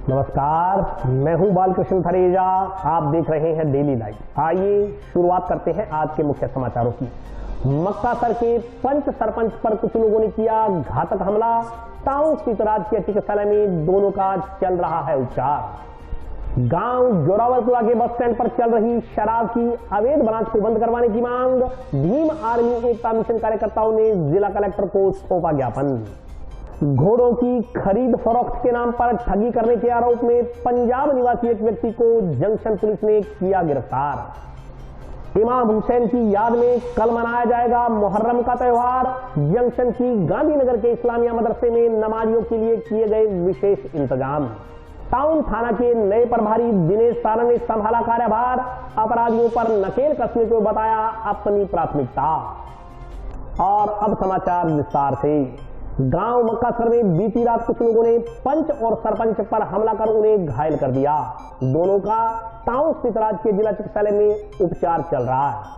नमस्कार, मैं हूं बालकृष्ण थरेजा। आप देख रहे हैं डेली लाइव। आइए शुरुआत करते हैं आज के मुख्य समाचारों की। मक्कासर के पंच सरपंच पर कुछ लोगों ने किया घातक हमला। टाउन स्थित राजकीय चिकित्सालय में दोनों का चल रहा है उपचार। गांव जोरावरपुरा के बस स्टैंड पर चल रही शराब की अवैध ब्रांच को बंद करवाने की मांग। भीम आर्मी एकता मिशन कार्यकर्ताओं ने जिला कलेक्टर को सौंपा ज्ञापन। घोड़ों की खरीद फरोख्त के नाम पर ठगी करने के आरोप में पंजाब निवासी एक व्यक्ति को जंक्शन पुलिस ने किया गिरफ्तार। इमाम हुसैन की याद में कल मनाया जाएगा मुहर्रम का त्योहार। जंक्शन की गांधीनगर के इस्लामिया मदरसे में नमाजियों के लिए किए गए विशेष इंतजाम। टाउन थाना के नए प्रभारी दिनेश साना ने संभाला कार्यभार। अपराधियों पर नकेल कसने को बताया अपनी प्राथमिकता। और अब समाचार विस्तार से। गांव मक्कासर में बीती रात कुछ लोगों ने पंच और सरपंच पर हमला कर उन्हें घायल कर दिया। दोनों का टाउन स्थित राजकीय जिला चिकित्सालय में उपचार चल रहा है।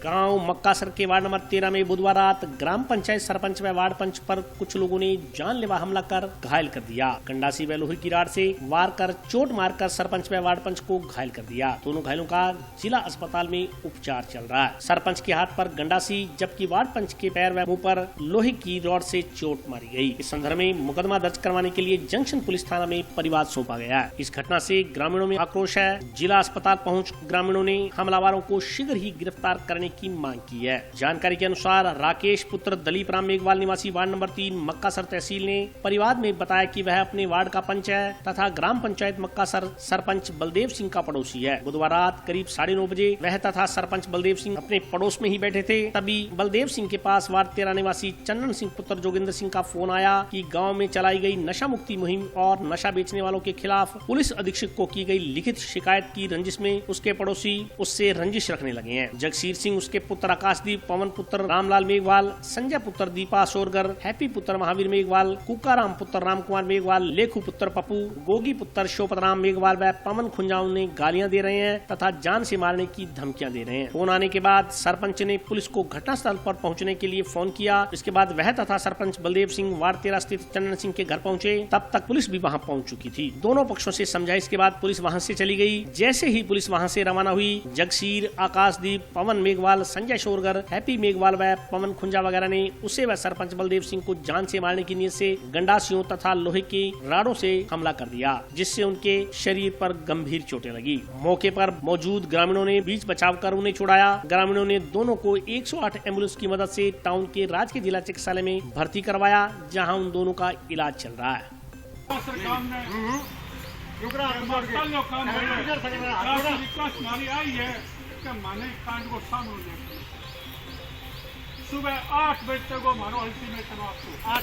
गांव मक्कासर के वार्ड नंबर 13 में बुधवार रात ग्राम पंचायत सरपंच व वार्ड पंच पर कुछ लोगों ने जानलेवा हमला कर घायल कर दिया। गंडासी व लोहे की राड से वार कर चोट मारकर सरपंच व वार्ड पंच को घायल कर दिया। दोनों घायलों का जिला अस्पताल में उपचार चल रहा है। सरपंच के हाथ पर गंडासी जबकि वार्ड पंच के पैर व मुंह पर लोहे की रॉड से चोट मारी गई। इस संदर्भ में मुकदमा दर्ज करवाने के लिए जंक्शन पुलिस थाना में परिवाद सौंपा गया है। इस घटना से ग्रामीणों में आक्रोश है। जिला अस्पताल पहुँच ग्रामीणों ने हमलावरों को शीघ्र ही गिरफ्तार करने की मांग की है। जानकारी के अनुसार राकेश पुत्र दलीप राम मेघवाल निवासी वार्ड नंबर 3 मक्कासर तहसील ने परिवाद में बताया कि वह अपने वार्ड का पंच है तथा ग्राम पंचायत मक्कासर सरपंच बलदेव सिंह का पड़ोसी है। बुधवार रात करीब 9:30 बजे वह तथा सरपंच बलदेव सिंह अपने पड़ोस में ही बैठे थे। तभी बलदेव सिंह के पास वार्ड 13 निवासी चंदन सिंह पुत्र जोगिंदर सिंह का फोन आया कि गाँव में चलाई गई नशा मुक्ति मुहिम और नशा बेचने वालों के खिलाफ पुलिस अधीक्षक को की गई लिखित शिकायत की रंजिश में उसके पड़ोसी उससे रंजिश रखने लगे हैं। जगसीर सिंह उसके पुत्र आकाशदीप, पवन पुत्र रामलाल मेघवाल, संजय पुत्र दीपा सोरगर, हैप्पी पुत्र महावीर मेघवाल, कुकाराम पुत्र राम कुमार मेघवाल, लेखू पुत्र पप्पू, गोगी पुत्र शोपतराम मेघवाल व पवन खुंजाऊ ने गालियां दे रहे हैं तथा जान से मारने की धमकियां दे रहे हैं। फोन आने के बाद सरपंच ने पुलिस को घटनास्थल पर पहुंचने के लिए फोन किया। इसके बाद वह तथा सरपंच बलदेव सिंह वार्ड 13 स्थित चंदन सिंह के घर पहुंचे। तब तक पुलिस भी वहां पहुंच चुकी थी। दोनों पक्षों से समझाइश के बाद पुलिस वहां से चली गई। जैसे ही पुलिस वहां से रवाना हुई, जगसीर, आकाशदीप, पवन मेघवाल, संजय शोरगर, हैप्पी मेघवाल व पवन खुंजा वगैरह ने उसे व सरपंच बलदेव सिंह को जान से मारने की नीयत से गंडासियों तथा लोहे की राडों से हमला कर दिया, जिससे उनके शरीर पर गंभीर चोटें लगी। मौके पर मौजूद ग्रामीणों ने बीच बचाव कर उन्हें छुड़ाया। ग्रामीणों ने दोनों को 108 एम्बुलेंस की मदद से टाउन के राजकीय जिला चिकित्सालय में भर्ती करवाया, जहाँ उन दोनों का इलाज चल रहा है। सुबह 8 बजे तक वो मानो अल्टीमेटम आपको 8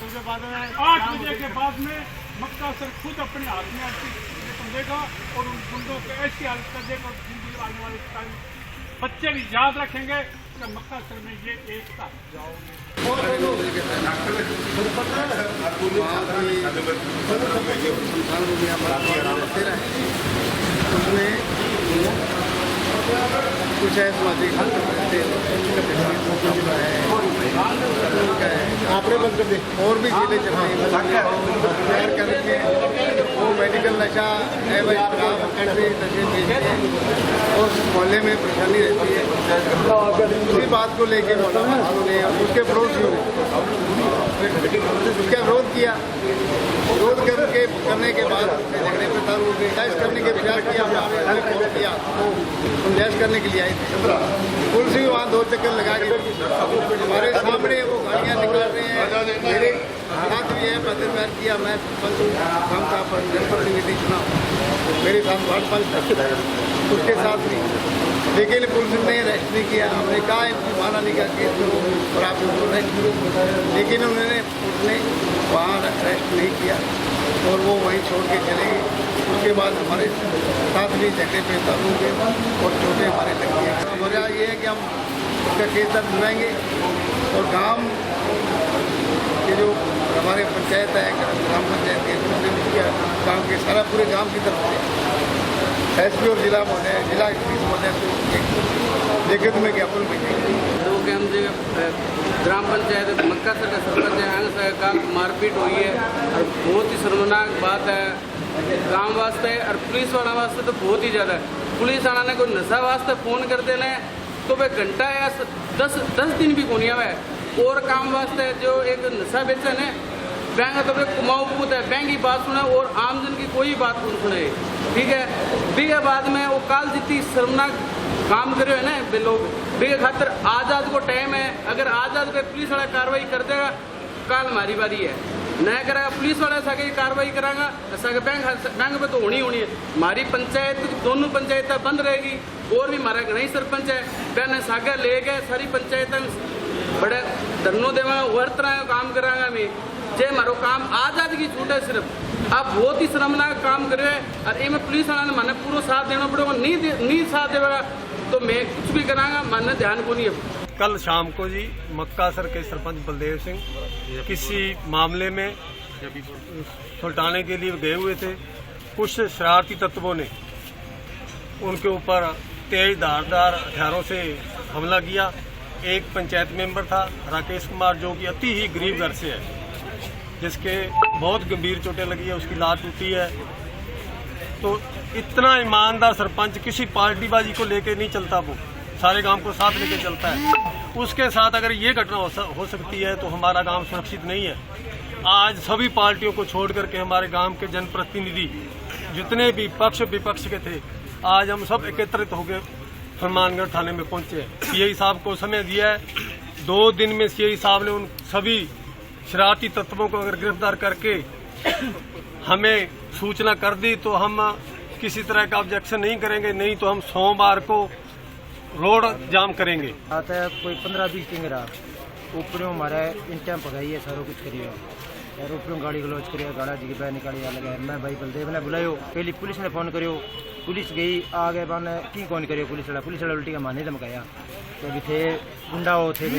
बजे के बाद में मक्कासर खुद अपने हाथ में अल्टीमेटम देगा और उन गुंडों को ऐसी हालत कर देगा और जिंदगी आने वाले टाइम बच्चे भी याद रखेंगे कि मक्कासर में ये एकता कुछ है आपने बंद कर दे और भी जिले तैयार करके वो मेडिकल नशा है भाई ऐसे नशे बेचते और मोहल्ले में परेशानी रहती है। उसी बात को लेकर उन्होंने उसके पड़ोसियों ने उसका विरोध किया। विरोध करने के बाद झगड़े में तार हो गए। गुंजाइश करने के प्रयास किया गुंजाइश करने के लिए आई थी। पुलिस भी वहाँ 2 चक्कर लगा के हमारे सामने वो गाड़ियाँ निकाल रहे हैं। मेरे साथ भी है मददगार किया। मैं काम का जनप्रतिनिधि चुना, मेरे साथ वार्ड पंच उसके साथ भी, लेकिन पुलिस ने अरेस्ट नहीं किया। हमने कहा माना नहीं का केस और आप उनको अरेस्ट करो, लेकिन उन्होंने उसने वहाँ अरेस्ट नहीं किया और वो वहीं छोड़ के चले गए। उसके बाद हमारे साथ भी झगड़े पे चालू हुए और चोटें हमारे लगी हैं। वजह ये है कि हम उसका केस दर्ज कराएंगे और गांव के जो हमारे पंचायत है, ग्राम पंचायत के गांव के सारा पूरे गांव की तरफ से एसपी और जिला महोदय, जिला पुलिस महोदय को लिखित में ज्ञापन भेजेंगे। ग्राम पंचायत मक्कासर का सरपंच है, का मारपीट हुई है और बहुत ही शर्मनाक बात है। गांव वास्ते और पुलिस वाला वास्ते तो बहुत ही ज़्यादा है। पुलिस वाला ने कोई नशा वास्ते फ़ोन कर देना है तो वह घंटा या 10 दिन भी कोनी आवे। और काम वास्ते जो एक नशा बेचन है बैंक तो वे कुमाऊ पूत है, बैंक की बात सुने और आमजन की कोई बात नहीं सुने। ठीक है, बीघे बाद में वो काल जितनी शर्मनाक काम करे है ना वे लोग, बीघे खातर आज़ाद को टाइम है। अगर आज़ाद पे पुलिस वाला कार्रवाई कर देगा काल हमारी बारी है, न करेगा पुलिस वाला साके कार्रवाई करांगा साके बैंक पे तो होनी है। हमारी पंचायत दोनों पंचायतें बंद रहेगी और भी हमारा घना ही सरपंच है बहन सागे ले गए सारी पंचायत बड़े धरनों देवा हर तरह का काम करांगा मैं जे मारो काम आजाद की छूट है सिर्फ। आप बहुत ही शर्मनाक काम करे और इनमें पुलिस वाला ने मैंने पूरा साथ देना पड़ेगा, नहीं साथ देगा तो मैं कुछ भी करांगा मैंने ध्यान को नहीं है। कल शाम को जी मक्कासर के सरपंच बलदेव सिंह किसी मामले में सुलटाने के लिए गए हुए थे। कुछ शरारती तत्वों ने उनके ऊपर तेज धारदार हथियारों से हमला किया। एक पंचायत मेंबर था राकेश कुमार जो कि अति ही गरीब घर से है, जिसके बहुत गंभीर चोटें लगी है, उसकी लात टूटी है। तो इतना ईमानदार सरपंच किसी पार्टीबाजी को लेके नहीं चलता, वो सारे गांव को साथ लेके चलता है। उसके साथ अगर ये घटना हो सकती है तो हमारा गांव सुरक्षित नहीं है। आज सभी पार्टियों को छोड़ करके हमारे गांव के जनप्रतिनिधि जितने भी पक्ष विपक्ष के थे आज हम सब एकत्रित होकर हनुमानगढ़ थाने में पहुंचे हैं। सीआई साहब को समय दिया है, 2 दिन में सीआई साहब ने उन सभी शरारती तत्वों को अगर गिरफ्तार करके हमें सूचना कर दी तो हम किसी तरह का ऑब्जेक्शन नहीं करेंगे, नहीं तो हम सोमवार को रोड जाम करेंगे। आता है कोई 15-20 दिन रहा ऊपरों हमारा इन टाइम पकाई है सारा कुछ करिए यार, ऊपरों गाड़ी गलौज करिए, गाड़ा जी की बह निकाली अलग है। मैं भाई बलदेव ने बुलायो, पहले पुलिस ने फोन करियो, पुलिस गई आ गए बन की कौन करियो पुलिस वाला उल्टी का माने धमकाया तो अभी थे गुंडा हो थे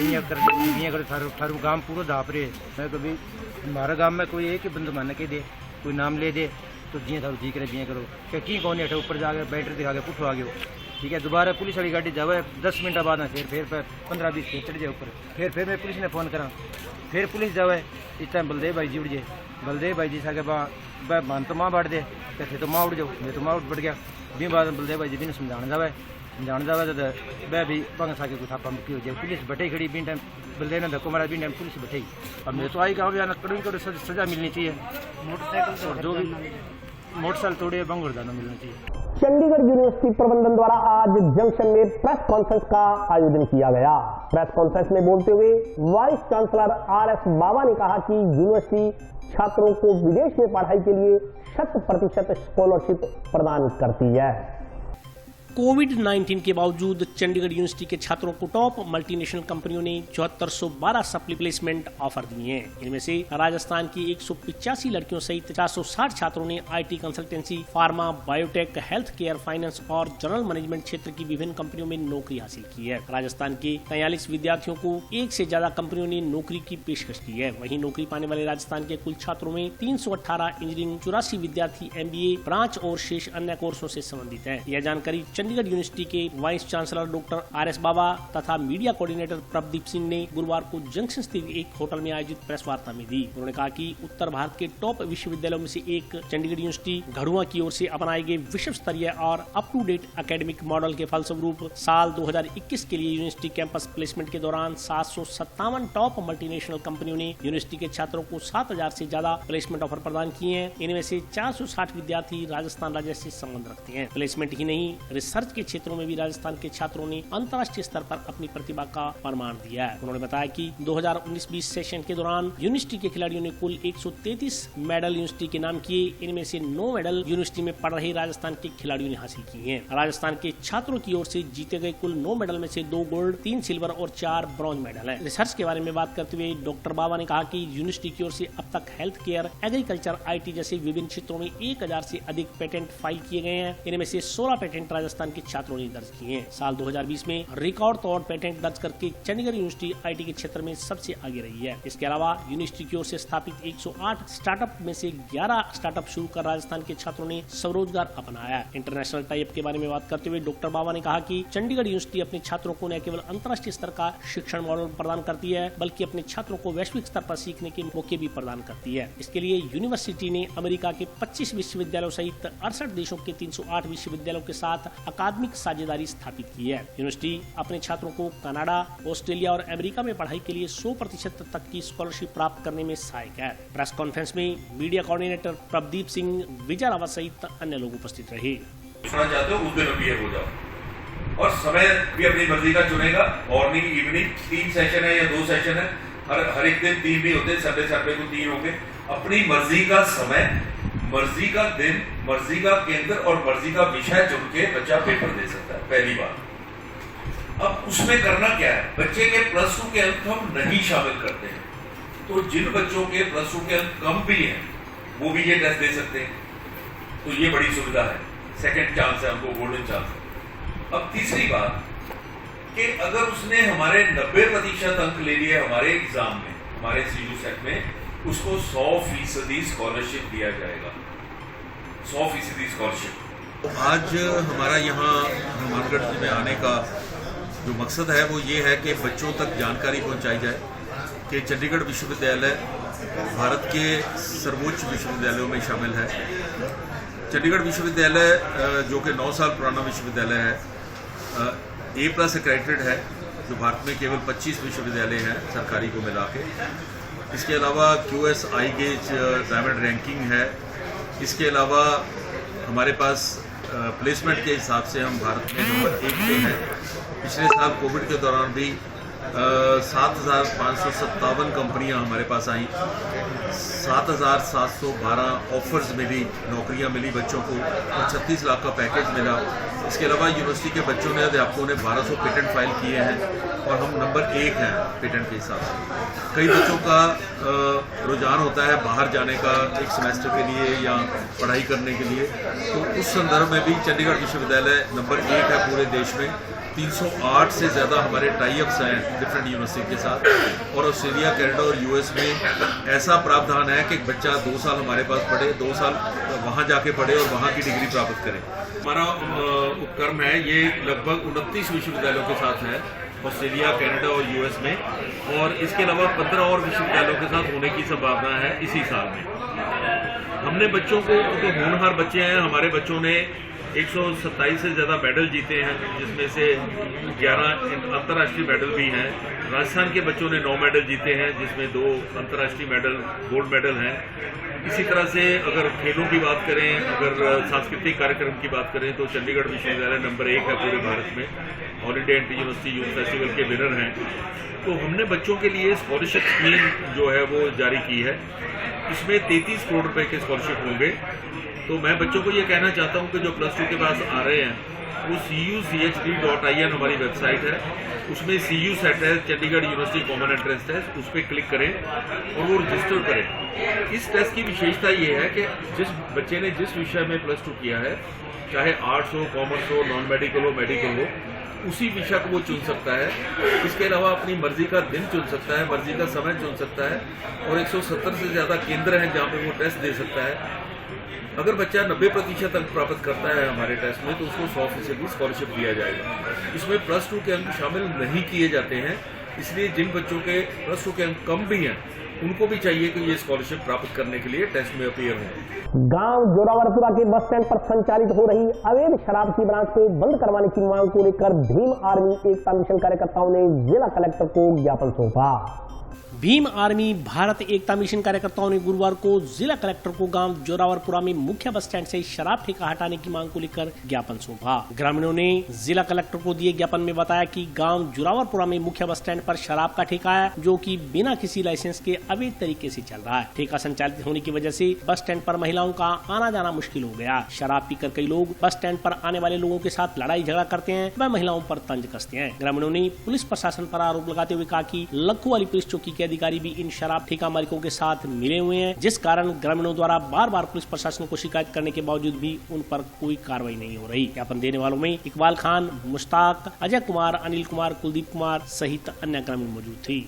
कर थारू गांव पूरा दाप रहे। मैं कभी हमारे गांव में कोई एक ही बंद मान के दे कोई नाम ले दे तो जिये थारू जी करे जिये करो क्या की कौन है ऊपर जाके बैटरी दिखा के पुठ आ गयो। ठीक है, दोबारा पुलिस वाली गाड़ी जावे 10 मिनट बाद में फिर 15-20 फीट चढ़ जाए ऊपर। फिर मैं पुलिस ने फोन करा, फिर पुलिस जावे इस टाइम बलदेव भाई जी उड़ जाए, बलदेव भाई जी साके मान तो माँ बांट दे थे तो माँ उड़ जाओ, मैं तो माँ उठ बढ़ गया। भी बाद में बलदेव भाई जी भी समझाने जावे तो वह भी बंग साके को थापा मुक्की हो जाए। पुलिस बटे खड़ी बिन टाइम बलदेव ने धक्को मारा बिन टाइम पुलिस बटे। अब मैं तो आई कहा कड़वी को सजा मिलनी चाहिए, मोटरसाइकिल जो भी मोटरसाइकिल तोड़े बंग उड़ाना मिलना चाहिए। चंडीगढ़ यूनिवर्सिटी प्रबंधन द्वारा आज जंक्शन में प्रेस कॉन्फ्रेंस का आयोजन किया गया। प्रेस कॉन्फ्रेंस में बोलते हुए वाइस चांसलर RS बाबा ने कहा कि यूनिवर्सिटी छात्रों को विदेश में पढ़ाई के लिए 100% स्कॉलरशिप प्रदान करती है। कोविड-19 के बावजूद चंडीगढ़ यूनिवर्सिटी के छात्रों को टॉप मल्टीनेशनल कंपनियों ने 7412 सप्ली प्लेसमेंट ऑफर दिए हैं। इनमें से राजस्थान की 185 लड़कियों सहित 460 छात्रों ने IT consultancy, pharma, biotech, health care, finance और जनरल मैनेजमेंट क्षेत्र की विभिन्न कंपनियों में नौकरी हासिल की है। राजस्थान के 43 विद्यार्थियों को एक से ज्यादा कंपनियों ने नौकरी की पेशकश की है। वहीं नौकरी पाने वाले राजस्थान के कुल छात्रों में 318 इंजीनियरिंग, 84 विद्यार्थी MBA ब्रांच और शेष अन्य कोर्सों से संबंधित है। यह जानकारी चंडीगढ़ यूनिवर्सिटी के वाइस चांसलर डॉक्टर RS बाबा तथा मीडिया कोऑर्डिनेटर प्रभदीप सिंह ने गुरुवार को जंक्शन स्थित एक होटल में आयोजित प्रेस वार्ता में दी। उन्होंने कहा कि उत्तर भारत के टॉप विश्वविद्यालयों में से एक चंडीगढ़ यूनिवर्सिटी घड़ुआ की ओर से अपनाए गए विश्व स्तरीय और up to date academic model के फलस्वरूप साल 2021 के लिए यूनिवर्सिटी कैंपस प्लेसमेंट के दौरान 757 टॉप मल्टीनेशनल कंपनियों ने यूनिवर्सिटी के छात्रों को 7000 से ज्यादा प्लेसमेंट ऑफर प्रदान किए हैं। इनमें से 460 विद्यार्थी राजस्थान राज्य से संबंध रखते हैं। प्लेसमेंट ही नहीं, रिसर्च के क्षेत्रों में भी राजस्थान के छात्रों ने अंतर्राष्ट्रीय स्तर पर अपनी प्रतिभा का प्रमाण दिया है। उन्होंने बताया कि 2019-20 सेशन के दौरान यूनिवर्सिटी के खिलाड़ियों ने कुल 133 मेडल यूनिवर्सिटी के नाम किए। इनमें से 9 मेडल यूनिवर्सिटी में पढ़ रहे राजस्थान के खिलाड़ियों ने हासिल किए हैं। राजस्थान के छात्रों की ओर से जीते गए कुल 9 मेडल में से 2 गोल्ड, 3 सिल्वर और 4 ब्रॉन्ज मेडल है। रिसर्च के बारे में बात करते हुए डॉक्टर बाबा ने कहा कि यूनिवर्सिटी की ओर से अब तक हेल्थ केयर, एग्रीकल्चर, IT जैसे विभिन्न क्षेत्रों में 1000 से अधिक पेटेंट फाइल किए गए हैं। इनमें से 16 पेटेंट राजस्थान राजस्थान के छात्रों ने दर्ज किए हैं। साल 2020 में रिकॉर्ड तोड़ पेटेंट दर्ज करके चंडीगढ़ यूनिवर्सिटी IT के क्षेत्र में सबसे आगे रही है। इसके अलावा यूनिवर्सिटी की ओर से स्थापित 108 स्टार्टअप में से 11 स्टार्टअप शुरू कर राजस्थान के छात्रों ने स्वरोजगार अपनाया। इंटरनेशनल टाइप के बारे में बात करते हुए डॉक्टर बाबा ने कहा कि चंडीगढ़ यूनिवर्सिटी अपने छात्रों को न केवल अंतर्राष्ट्रीय स्तर का शिक्षण मॉडल प्रदान करती है, बल्कि अपने छात्रों को वैश्विक स्तर पर सीखने के मौके भी प्रदान करती है। इसके लिए यूनिवर्सिटी ने अमेरिका के 25 विश्वविद्यालयों सहित 68 देशों के 308 विश्वविद्यालयों के साथ अकादमिक साझेदारी स्थापित की है। यूनिवर्सिटी अपने छात्रों को कनाडा, ऑस्ट्रेलिया और अमेरिका में पढ़ाई के लिए 100% तक की स्कॉलरशिप प्राप्त करने में सहायक है। प्रेस कॉन्फ्रेंस में मीडिया कोऑर्डिनेटर प्रदीप सिंह, विजय रावत सहित अन्य लोग उपस्थित रहे। चाहते हो उस दिन अभी हो जाओ और समय भी अपनी मर्जी का चुनेगा। मॉर्निंग, इवनिंग 3 सेशन है या 2 सेशन है, हर एक दिन 3 भी होते हैं, संडे को 3 होंगे। अपनी मर्जी का समय, मर्जी का दिन, मर्जी का केंद्र और मर्जी का विषय चुन के बच्चा पेपर दे सकता है। पहली बात। अब उसमें करना क्या है, बच्चे के +2 के अंक हम नहीं शामिल करते हैं, तो जिन बच्चों के +2 के अंक कम भी हैं वो भी ये टेस्ट दे सकते हैं, तो ये बड़ी सुविधा है। सेकंड चांस है हमको, गोल्डन चांस है। अब तीसरी बात कि अगर उसने हमारे 90% अंक ले लिए हमारे एग्जाम में, हमारे CU सेट में, उसको 100% स्कॉलरशिप दिया जाएगा। 100% स्कॉलरशिप। आज हमारा यहाँ हनुमानगढ़ में आने का जो मकसद है वो ये है कि बच्चों तक जानकारी पहुँचाई जाए कि चंडीगढ़ विश्वविद्यालय भारत के सर्वोच्च विश्वविद्यालयों में शामिल है। चंडीगढ़ विश्वविद्यालय जो कि 9 साल पुराना विश्वविद्यालय है, A+ एक्रेडिटेड है, जो भारत में केवल 25 विश्वविद्यालय हैं सरकारी को मिला के। इसके अलावा QS iGauge डायमंड रैंकिंग है। इसके अलावा हमारे पास प्लेसमेंट के हिसाब से हम भारत में नंबर 1 पे हैं। पिछले साल कोविड के दौरान भी 7,557 कंपनियां हमारे पास आई, 7,712 ऑफर्स मिली, नौकरियां मिली बच्चों को और 36 लाख का पैकेज मिला। इसके अलावा यूनिवर्सिटी के बच्चों ने, अध्यापकों ने 1200 पेटेंट फाइल किए हैं और हम नंबर 1 हैं पेटेंट के हिसाब से। कई बच्चों का रुझान होता है बाहर जाने का एक सेमेस्टर के लिए या पढ़ाई करने के लिए, तो उस संदर्भ में भी चंडीगढ़ विश्वविद्यालय नंबर 1 है पूरे देश में। 308 से ज़्यादा हमारे टाई-अप्स हैं डिफरेंट यूनिवर्सिटी के साथ, और ऑस्ट्रेलिया, कनाडा और US में ऐसा प्रावधान है कि बच्चा 2 साल हमारे पास पढ़े, 2 साल वहाँ जाके पढ़े और वहाँ की डिग्री प्राप्त करे। हमारा उपक्रम है ये लगभग 29 विश्वविद्यालयों के साथ है, ऑस्ट्रेलिया, कनाडा और US में, और इसके अलावा 15 और विश्वविद्यालयों के साथ होने की संभावना है इसी साल में। हमने बच्चों को, तो होनहार बच्चे हैं, हमारे बच्चों ने 127 से ज़्यादा मेडल जीते हैं, जिसमें से 11 अंतर्राष्ट्रीय मेडल भी हैं। राजस्थान के बच्चों ने 9 मेडल जीते हैं, जिसमें 2 अंतर्राष्ट्रीय मेडल, गोल्ड मेडल हैं। इसी तरह से अगर खेलों की बात करें, अगर सांस्कृतिक कार्यक्रम की बात करें, तो चंडीगढ़ विश्वविद्यालय नंबर 1 है पूरे भारत में। All India inter university youth festival के विनर हैं। तो हमने बच्चों के लिए स्कॉलरशिप स्कीम जो है वो जारी की है। इसमें 33 करोड़ रुपए के स्कॉलरशिप होंगे। तो मैं बच्चों को ये कहना चाहता हूँ कि जो +2 के पास आ रहे हैं, वो cuchd.in हमारी वेबसाइट है, उसमें CU सेट है, Chandigarh university common entrance test, उस पर क्लिक करें और वो रजिस्टर करें। इस टेस्ट की विशेषता ये है कि जिस बच्चे ने जिस विषय में +2 किया है, चाहे आर्ट्स हो, कॉमर्स हो, नॉन मेडिकल हो, मेडिकल हो, उसी विषय को वो चुन सकता है। इसके अलावा अपनी मर्जी का दिन चुन सकता है, मर्जी का समय चुन सकता है, और 170 से ज़्यादा केंद्र हैं जहाँ पे वो टेस्ट दे सकता है। अगर बच्चा 90% अंक प्राप्त करता है हमारे टेस्ट में, तो उसको 100% स्कॉलरशिप दिया जाएगा। इसमें +2 के अंक शामिल नहीं किए जाते हैं, इसलिए जिन बच्चों के +2 के अंक कम भी हैं, उनको भी चाहिए कि ये स्कॉलरशिप प्राप्त करने के लिए टेस्ट में अपीयर हों। गांव जोरावरपुरा के बस स्टैंड पर संचालित हो रही अवैध शराब की ब्रांच को बंद करवाने की मांग को लेकर भीम आर्मी एकता मिशन कार्यकर्ताओं ने जिला कलेक्टर को ज्ञापन सौंपा। भीम आर्मी भारत एकता मिशन कार्यकर्ताओं ने गुरुवार को जिला कलेक्टर को गांव जोरावरपुरा में मुख्य बस स्टैंड से शराब ठेका हटाने की मांग को लेकर ज्ञापन सौंपा। ग्रामीणों ने जिला कलेक्टर को दिए ज्ञापन में बताया कि गांव जोरावरपुरा में मुख्य बस स्टैंड पर शराब का ठेका है, जो कि बिना किसी लाइसेंस के अवैध तरीके से चल रहा है। ठेका संचालित होने की वजह से बस स्टैंड पर महिलाओं का आना जाना मुश्किल हो गया। शराब पीकर कई लोग बस स्टैंड पर आने वाले लोगों के साथ लड़ाई झगड़ा करते हैं, वह महिलाओं पर तंज कसते हैं। ग्रामीणों ने पुलिस प्रशासन पर आरोप लगाते हुए कहा कि लखोवाली पुलिस चौकी के अधिकारी भी इन शराब ठेका मालिकों के साथ मिले हुए हैं, जिस कारण ग्रामीणों द्वारा बार बार पुलिस प्रशासन को शिकायत करने के बावजूद भी उन पर कोई कार्रवाई नहीं हो रही। ज्ञापन देने वालों में इकबाल खान, मुश्ताक, अजय कुमार, अनिल कुमार, कुलदीप कुमार सहित अन्य ग्रामीण मौजूद थे।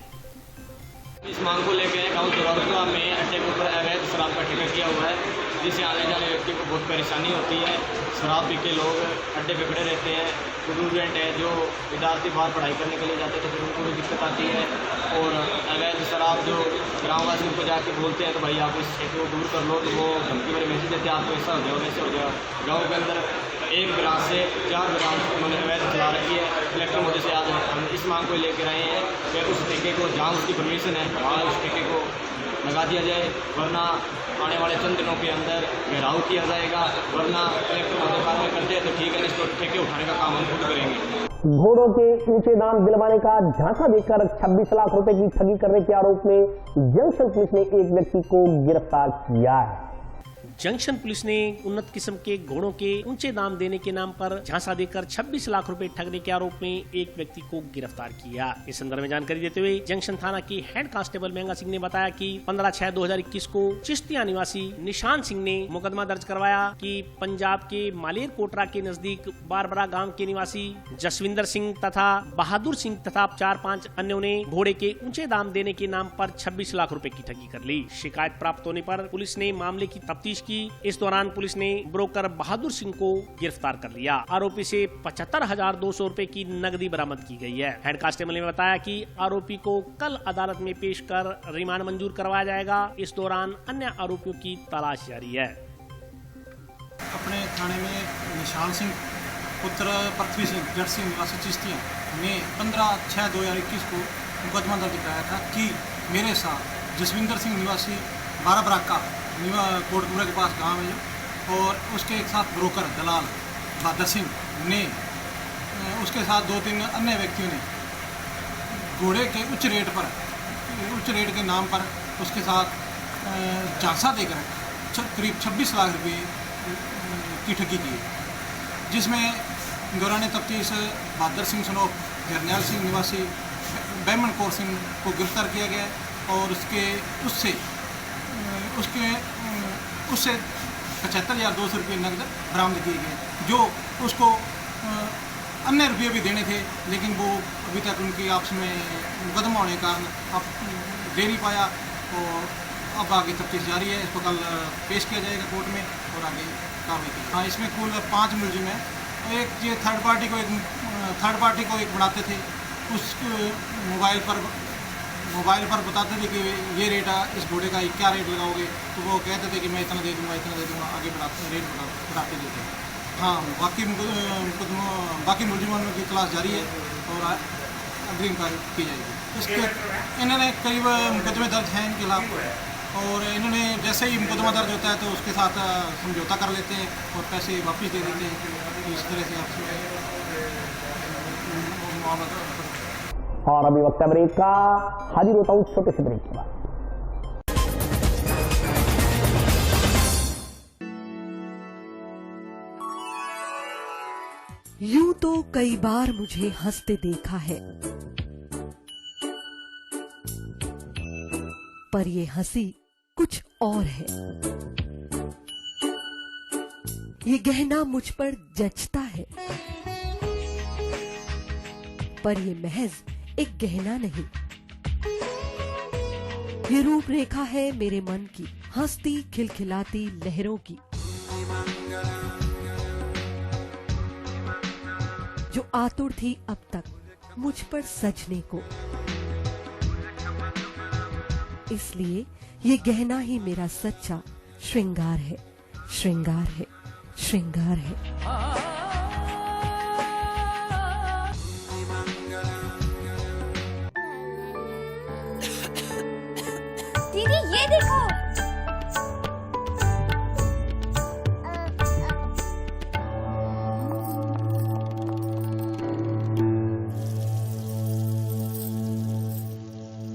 इस मांग को लेकर गाँव दुरारपुरा में अड्डे के ऊपर अवैध शराब का ठेका किया हुआ है, जिससे आने जाने व्यक्ति को बहुत परेशानी होती है। शराब पी के लोग अड्डे पे खड़े रहते हैं। स्टूडेंट है जो विद्यार्थी बाहर पढ़ाई करने के लिए जाते हैं तो फिर उनको भी दिक्कत आती है। और अवैध शराब जो ग्रामवासी को जाके बोलते हैं तो भाई आप इस ठेके को दूर कर लो, तो वो धमकी भरे मैसेज देते हैं आपको ऐसा हो जाओ वैसे हो जाओ। गाँव के अंदर 1 ब्रांच से 4 ब्रांच उन्होंने अवैध चला रखी है। कलेक्टर महोदय से आज हम इस मांग को लेकर आए हैं कि उस ठेके को जहाँ उसकी परमिशन है वहाँ उस ठेके को लगा दिया जाए, वरना आने वाले चंद दिनों के अंदर घेराव किया जाएगा। वरना कलेक्टर महोदय कार्रवाई करते हैं तो ठीक है, इसको ठेके उठाने का काम हम खुद करेंगे। घोड़ों के ऊंचे दाम दिलवाने का झांसा देकर 26 लाख रुपए की ठगी करने के आरोप में जंक्शन पुलिस ने एक व्यक्ति को गिरफ्तार किया है। जंक्शन पुलिस ने उन्नत किस्म के घोड़ों के ऊंचे दाम देने के नाम पर झांसा देकर 26 लाख रुपए ठगने के आरोप में एक व्यक्ति को गिरफ्तार किया। इस संदर्भ में जानकारी देते हुए जंक्शन थाना के हेड कांस्टेबल महंगा सिंह ने बताया कि 15/6/2021 को चिश्तिया निवासी निशान सिंह ने मुकदमा दर्ज करवाया कि पंजाब के मालेर कोटरा के नजदीक बारबरा गाँव के निवासी जसविंदर सिंह तथा बहादुर सिंह तथा 4-5 अन्यों ने घोड़े के ऊंचे दाम देने के नाम पर 26 लाख रुपए की ठगी कर ली। शिकायत प्राप्त होने पर पुलिस ने मामले की तफ्तीश की। इस दौरान पुलिस ने ब्रोकर बहादुर सिंह को गिरफ्तार कर लिया। आरोपी से 75,200 रुपए की नकदी बरामद की गई है। हेड कांस्टेबल ने बताया कि आरोपी को कल अदालत में पेश कर रिमांड मंजूर करवाया जाएगा। इस दौरान अन्य आरोपियों की तलाश जारी है। अपने थाने में निशान सिंह पुत्र पृथ्वी सिंह जट सिंह निवासी चिश्तिया ने 15/6/2021 को मुकदमा दर्ज कराया था कि मेरे साथ जसविंदर सिंह निवासी बाराबराका कोटपुरा के पास गांव है और उसके एक साथ ब्रोकर दलाल बहादुर सिंह ने उसके साथ 2-3 अन्य व्यक्तियों ने घोड़े के उच्च रेट के नाम पर उसके साथ झांसा देकर करीब 26 लाख रुपए की ठगी की, जिसमें दौरान तफ्तीश बहादुर सिंह सनोफ जरनैल सिंह निवासी बैमन कौर सिंह को गिरफ्तार किया गया और उससे 75,200 रुपये नकद बरामद किए गए, जो उसको अन्य रुपये भी देने थे, लेकिन वो अभी तक उनकी आपस में मुकदमा होने के कारण अब दे नहीं पाया। और अब आगे तफ्तीश जारी है। इसको कल पेश किया जाएगा कोर्ट में और आगे कार्रवाई की। हाँ, इसमें कुल 5 मुलजिम हैं। एक ये थर्ड पार्टी को एक बनाते थे, उस मोबाइल पर बताते थे कि ये रेट है, इस घोड़े का क्या रेट लगाओगे, तो वो कहते थे कि मैं इतना दे दूँगा, आगे रेट बढ़ाते देते। हाँ, बाकी मुलजिमों की तलाश जारी है और अग्रिम कार्रवाई की जाएगी। इसके इन्होंने करीब मुकदमे दर्ज हैं इनके खिलाफ और इन्होंने जैसे ही मुकदमा दर्ज होता है तो उसके साथ समझौता कर लेते हैं और पैसे वापस दे देते हैं। इस तरह से आपसे मामला। और अभी वक्त ब्रेक का, हाजिर होता हूं छोटे से ब्रेक के बाद। यूं तो कई बार मुझे हंसते देखा है, पर ये हंसी कुछ और है। ये गहना मुझ पर जचता है, पर ये महज एक गहना नहीं, ये रूपरेखा है मेरे मन की, हंसती खिलखिलाती लहरों की, जो आतुर थी अब तक मुझ पर सजने को। इसलिए ये गहना ही मेरा सच्चा श्रृंगार है, श्रृंगार है, श्रृंगार है। दीदी ये देखो,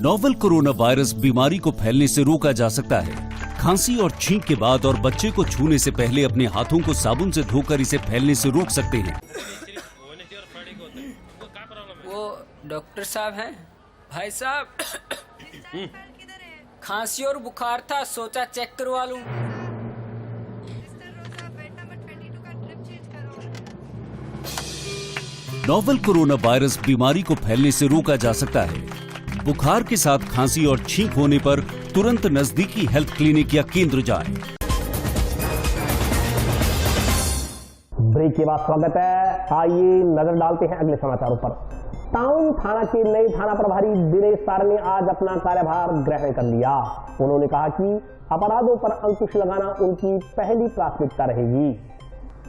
नोवेल कोरोना वायरस बीमारी को फैलने से रोका जा सकता है। खांसी और छींक के बाद और बच्चे को छूने से पहले अपने हाथों को साबुन से धोकर इसे फैलने से रोक सकते हैं। वो डॉक्टर साहब हैं? भाई साहब खांसी और बुखार था, सोचा चेक करवा लूं। नोवेल कोरोना वायरस बीमारी को फैलने से रोका जा सकता है। बुखार के साथ खांसी और छींक होने पर तुरंत नजदीकी हेल्थ क्लिनिक या केंद्र जाएं। ब्रेक के बाद स्वागत है। आइए नजर डालते हैं अगले समाचारों पर। टाउन थाना के नए थाना प्रभारी दिनेश सार ने आज अपना कार्यभार ग्रहण कर लिया। उन्होंने कहा कि अपराधों पर अंकुश लगाना उनकी पहली प्राथमिकता रहेगी।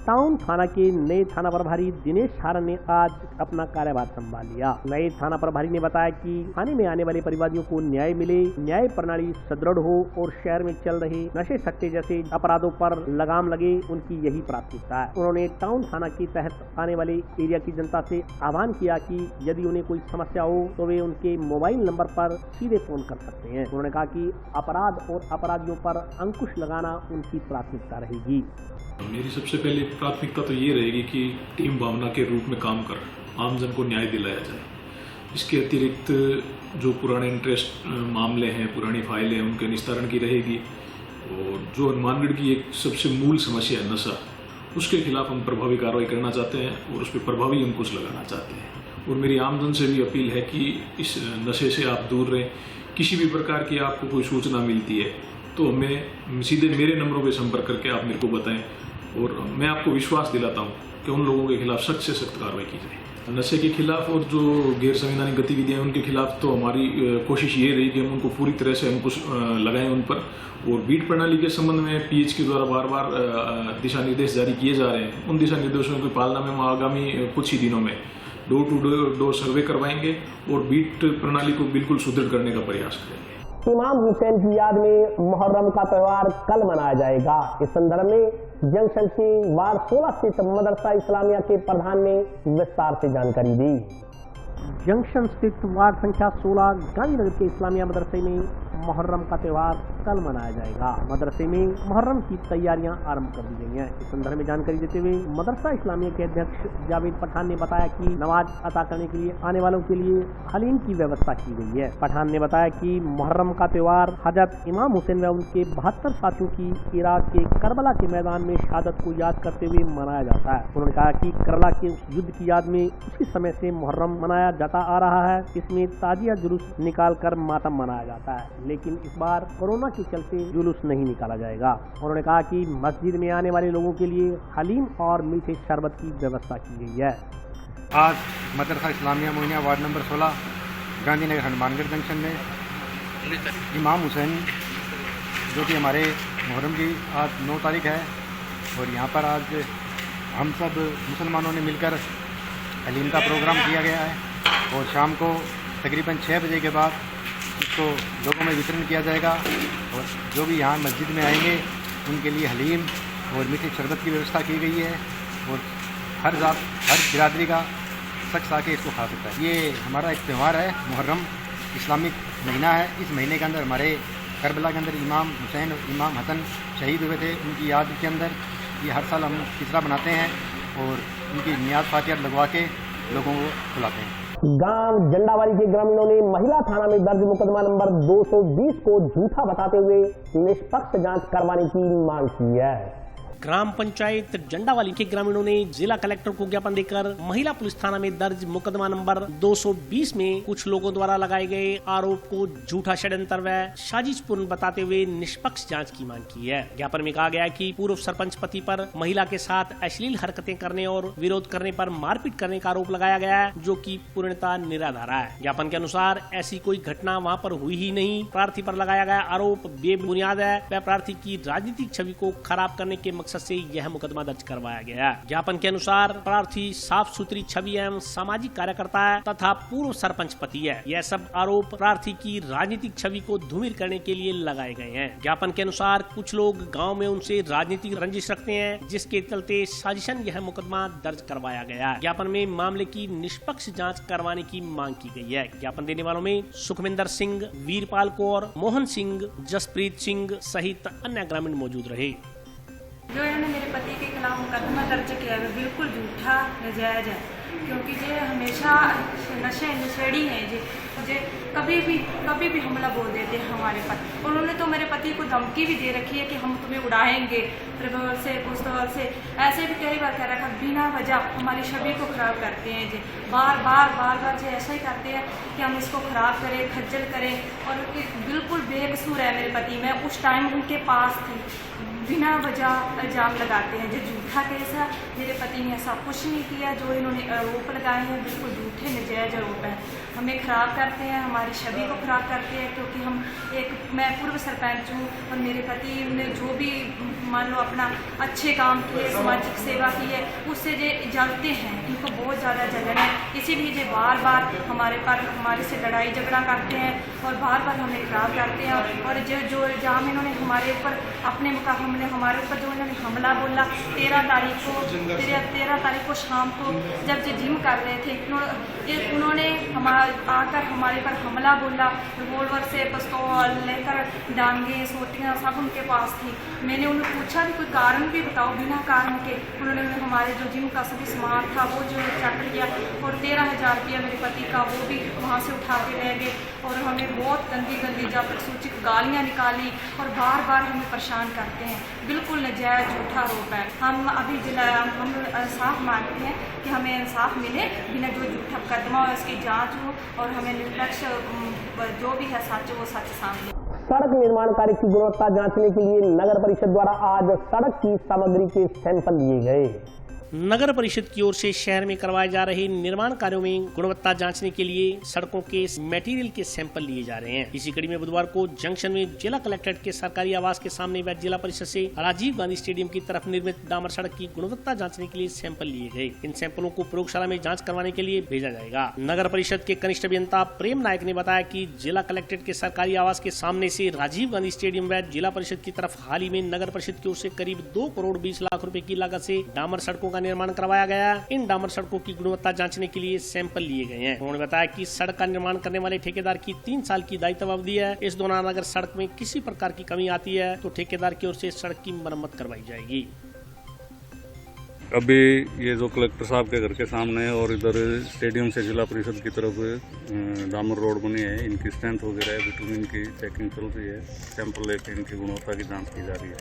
टाउन थाना के नए थाना प्रभारी दिनेश सार ने आज अपना कार्यभार संभाल लिया। नए थाना प्रभारी ने बताया कि थाने में आने वाले परिवादियों को न्याय मिले, न्याय प्रणाली सुदृढ़ हो और शहर में चल रहे नशे सट्टे जैसे अपराधों पर लगाम लगे, उनकी यही प्राथमिकता है। उन्होंने टाउन थाना के तहत आने वाले एरिया की जनता से आह्वान किया कि यदि उन्हें कोई समस्या हो तो वे उनके मोबाइल नंबर पर सीधे फोन कर सकते हैं। उन्होंने कहा कि अपराध और अपराधियों पर अंकुश लगाना उनकी प्राथमिकता रहेगी। मेरी सबसे पहली प्राथमिकता तो ये रहेगी कि टीम भावना के रूप में काम कर आमजन को न्याय दिलाया जाए। इसके अतिरिक्त जो पुराने इंटरेस्ट मामले हैं, पुरानी फाइलें हैं, उनके निस्तारण की रहेगी। और जो हनुमानगढ़ की एक सबसे मूल समस्या है नशा, उसके खिलाफ हम प्रभावी कार्रवाई करना चाहते हैं और उस पर प्रभावी अंकुश लगाना चाहते हैं। और मेरी आमजन से भी अपील है कि इस नशे से आप दूर रहें। किसी भी प्रकार की आपको कोई सूचना मिलती है तो हमें सीधे मेरे नंबरों पर संपर्क करके आप मेरे को बताएं और मैं आपको विश्वास दिलाता हूं कि उन लोगों के खिलाफ सख्त से सख्त कार्रवाई की जाए। नशे के खिलाफ और जो गैर संवैधानिक गतिविधियां उनके खिलाफ तो हमारी कोशिश ये रही कि हम उनको पूरी तरह से अंकुश लगाएं उन पर। और बीट प्रणाली के संबंध में पीएच के द्वारा बार बार दिशा निर्देश जारी किए जा रहे हैं। उन दिशा निर्देशों की पालना में हम आगामी कुछ ही दिनों में डोर टू डोर सर्वे करवाएंगे और बीट प्रणाली को बिल्कुल सुदृढ़ करने का प्रयास करेंगे। इमाम हुसैन की याद में मुहर्रम का त्योहार कल मनाया जाएगा। इस संदर्भ में जंक्शन के वार्ड 16 स्थित मदरसा इस्लामिया के प्रधान ने विस्तार से जानकारी दी। जंक्शन स्थित वार्ड संख्या 16 गांधीनगर के इस्लामिया मदरसे में मुहर्रम का त्योहार कल मनाया जाएगा। मदरसे में मुहर्रम की तैयारियां आरंभ कर दी गई हैं। इस संदर्भ में जानकारी देते हुए मदरसा इस्लामिया के अध्यक्ष जावेद पठान ने बताया कि नमाज अता करने के लिए आने वालों के लिए हलीम की व्यवस्था की गई है। पठान ने बताया कि मुहर्रम का त्योहार हजरत इमाम हुसैन व उनके 72 साथियों की इराक के करबला के मैदान में शहादत को याद करते हुए मनाया जाता है। उन्होंने कहा कि करबला के युद्ध की याद में उसी समय से मुहर्रम मनाया जाता आ रहा है। इसमें ताजिया जुलूस निकाल कर मातम मनाया जाता है, लेकिन इस बार कोरोना के चलते जुलूस नहीं निकाला जाएगा। उन्होंने कहा कि मस्जिद में आने वाले लोगों के लिए हलीम और मीठे शरबत की व्यवस्था की गई है। आज मदरसा Islamia Moiniya ward number 16 Gandhinagar Hanumangarh junction में इमाम हुसैन जो कि हमारे मुहर्रम की आज 9 तारीख है और यहाँ पर आज हम सब मुसलमानों ने मिलकर हलीम का प्रोग्राम किया गया है और शाम को तकरीबन 6 बजे के बाद इसको लोगों में वितरण किया जाएगा। और जो भी यहाँ मस्जिद में आएंगे उनके लिए हलीम और मीठे शरबत की व्यवस्था की गई है और हर बिरादरी का शख्स आके इसको खा सकता है। ये हमारा एक त्यौहार है, मुहर्रम इस्लामिक महीना है। इस महीने के अंदर हमारे करबला के अंदर इमाम हुसैन और इमाम हसन शहीद हुए थे। उनकी याद के अंदर ये हर साल हम तीसरा बनाते हैं और उनकी नियाज फातिहा लगवा के लोगों को खिलाते हैं। गांव जंडावाली के ग्रामीणों ने महिला थाना में दर्ज मुकदमा नंबर 220 को झूठा बताते हुए निष्पक्ष जांच करवाने की मांग की है। ग्राम पंचायत जंडावाली के ग्रामीणों ने जिला कलेक्टर को ज्ञापन देकर महिला पुलिस थाना में दर्ज मुकदमा नंबर 220 में कुछ लोगों द्वारा लगाए गए आरोप को झूठा षड्यंत्र व साजिशपूर्ण बताते हुए निष्पक्ष जांच की मांग की है। ज्ञापन में कहा गया कि पूर्व सरपंच पति पर महिला के साथ अश्लील हरकतें करने और विरोध करने पर मारपीट करने का आरोप लगाया गया है, जो कि पूर्णतः निराधार है। ज्ञापन के अनुसार ऐसी कोई घटना वहाँ पर हुई ही नहीं। प्रार्थी पर लगाया गया आरोप बेबुनियाद है व प्रार्थी की राजनीतिक छवि को खराब करने के मकसद से यह मुकदमा दर्ज करवाया गया है। ज्ञापन के अनुसार प्रार्थी साफ सुथरी छवि एवं सामाजिक कार्यकर्ता है तथा पूर्व सरपंच पति है। यह सब आरोप प्रार्थी की राजनीतिक छवि को धूमिल करने के लिए लगाए गए हैं। ज्ञापन के अनुसार कुछ लोग गांव में उनसे राजनीतिक रंजिश रखते हैं, जिसके चलते साजिशन यह मुकदमा दर्ज करवाया गया है। ज्ञापन में मामले की निष्पक्ष जाँच करवाने की मांग की गई है। ज्ञापन देने वालों में सुखविंदर सिंह, वीरपाल कौर, मोहन सिंह, जसप्रीत सिंह सहित अन्य ग्रामीण मौजूद रहे। जो इन्होंने मेरे पति के खिलाफ मुकदमा दर्ज किया है बिल्कुल झूठा नाजायज है। क्योंकि जे हमेशा नशे नशेड़ी हैं जी, मुझे कभी भी हमला बोल देते हैं हमारे पति। उन्होंने तो मेरे पति को धमकी भी दे रखी है कि हम तुम्हें उड़ाएंगे रिवॉल्वर से, पिस्तौल से, ऐसे भी कई बार कह रखा। बिना वजह हमारी छवि को खराब करते हैं जी, बार बार से ऐसा ही करते हैं कि हम इसको खराब करें, खज्जल करें। और बिल्कुल बेकसूर है मेरे पति, मैं उस टाइम उनके पास थी। बिना वजह इल्ज़ाम लगाते हैं जो झूठा केस है। मेरे पति ने ऐसा कुछ नहीं किया, जो इन्होंने आरोप लगाए हैं बिल्कुल झूठे नजायज़ आरोप हैं। हमें ख़राब करते हैं, हमारी छवि को ख़राब करते हैं, क्योंकि मैं पूर्व सरपंच हूँ और मेरे पति ने जो भी मान लो अपना अच्छे काम किए, सामाजिक सेवा की है, उससे जो जलते हैं, इनको बहुत ज़्यादा जलन है। इसीलिए जो बार हमारे से लड़ाई झगड़ा करते हैं और बार हमें ख़राब करते हैं। और जो इल्ज़ाम इन्होंने हमारे ऊपर हमारे ऊपर जो इन्होंने हमला बोला 13 तारीख को शाम को जब जो जिम कर रहे थे, उन्होंने आकर हमारे पर हमला बोला। रिवॉल्वर से पिस्तौल लेकर डांगे सोटियाँ सब उनके पास थी। मैंने उन्हें पूछा भी कोई कारण भी बताओ, बिना कारण के उन्होंने हमारे जो जिम का सभी सामान था वो जो चट लिया और 13,000 रुपया मेरे पति का वो भी वहाँ से उठा के ले गए। और हमें बहुत गंदी जाकर सूचित गालियाँ निकाली और बार हमें परेशान करते हैं। बिल्कुल नजायज़ झूठा आरोप है। हम अभी हम इंसाफ मांगते हैं कि हमें इंसाफ मिले, बिना जो झूठा मुकदमा हो उसकी जांच हो और हमें निष्पक्ष जो भी है सच वो सच सामने। सड़क निर्माण कार्य की गुणवत्ता जांचने के लिए नगर परिषद द्वारा आज सड़क की सामग्री के सैंपल लिए गए। नगर परिषद की ओर से शहर में करवाए जा रहे निर्माण कार्यों में गुणवत्ता जांचने के लिए सड़कों के मटेरियल के सैंपल लिए जा रहे हैं। इसी कड़ी में बुधवार को जंक्शन में जिला कलेक्ट्रेट के सरकारी आवास के सामने व जिला परिषद से राजीव गांधी स्टेडियम की तरफ निर्मित डामर सड़क की गुणवत्ता जांचने के लिए सैंपल लिए गए। इन सैंपलों को प्रयोगशाला में जाँच करवाने के लिए भेजा जाएगा। नगर परिषद के कनिष्ठ अभियंता प्रेम नायक ने बताया कि जिला कलेक्ट्रेट के सरकारी आवास के सामने से राजीव गांधी स्टेडियम व जिला परिषद की तरफ हाल ही में नगर परिषद की ओर से करीब 2 करोड़ 20 लाख रुपए की लागत से डामर सड़कों का निर्माण करवाया गया। इन डामर सड़कों की गुणवत्ता जांचने के लिए सैंपल लिए गए हैं। उन्होंने बताया कि सड़क का निर्माण करने वाले ठेकेदार की 3 साल की दायित्व अवधि है। इस दौरान अगर सड़क में किसी प्रकार की कमी आती है तो ठेकेदार की ओर से सड़क की मरम्मत करवाई जाएगी। अभी ये जो कलेक्टर साहब के घर के सामने है और इधर स्टेडियम से जिला परिषद की तरफ डामर रोड बनी है, इनकी स्ट्रेंथ वगैरह है, बिटवीन इनकी चेकिंग चल रही है। सैंपल लेके इनकी गुणवत्ता की जांच की जा रही है।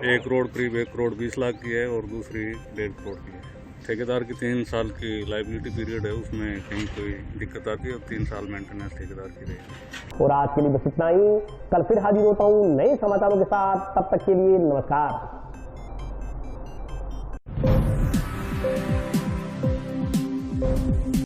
1 करोड़ करीब 1 करोड़ 20 लाख की है और दूसरी 1.5 करोड़ की है। ठेकेदार की 3 साल की लाइबिलिटी पीरियड है, उसमें कहीं कोई दिक्कत आती है और 3 साल मेंटेनेंस ठेकेदार की रहेगी। और आज के लिए बस इतना ही। कल फिर हाजिर होता हूँ नए समाचारों के साथ। तब तक के लिए नमस्कार।